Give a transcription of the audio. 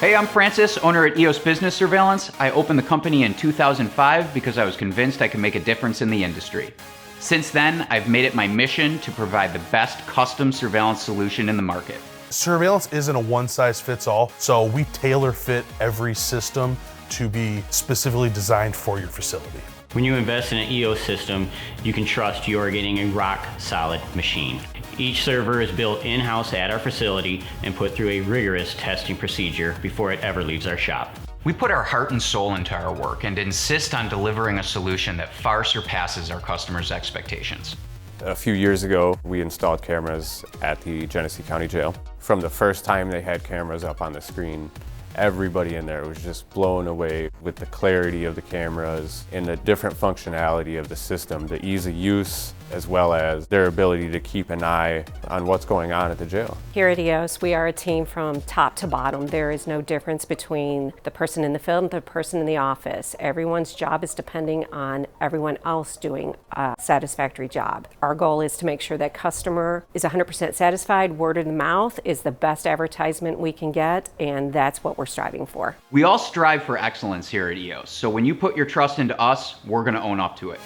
Hey, I'm Francis, owner at EOS Business Surveillance. I opened the company in 2005 because I was convinced I could make a difference in the industry. Since then, I've made it my mission to provide the best custom surveillance solution in the market. Surveillance isn't a one-size-fits-all, so we tailor-fit every system to be specifically designed for your facility. When you invest in an EOS system, you can trust you are getting a rock-solid machine. Each server is built in-house at our facility and put through a rigorous testing procedure before it ever leaves our shop. We put our heart and soul into our work and insist on delivering a solution that far surpasses our customers' expectations. A few years ago, we installed cameras at the Genesee County Jail. From the first time they had cameras up on the screen, everybody in there was just blown away with the clarity of the cameras and the different functionality of the system, the ease of use, as well as their ability to keep an eye on what's going on at the jail. Here at EOS, we are a team from top to bottom. There is no difference between the person in the field and the person in the office. Everyone's job is depending on everyone else doing a satisfactory job. Our goal is to make sure that customer is 100% satisfied. Word of mouth is the best advertisement we can get, and that's what we're striving for. We all strive for excellence here at EOS, so when you put your trust into us, we're going to own up to it.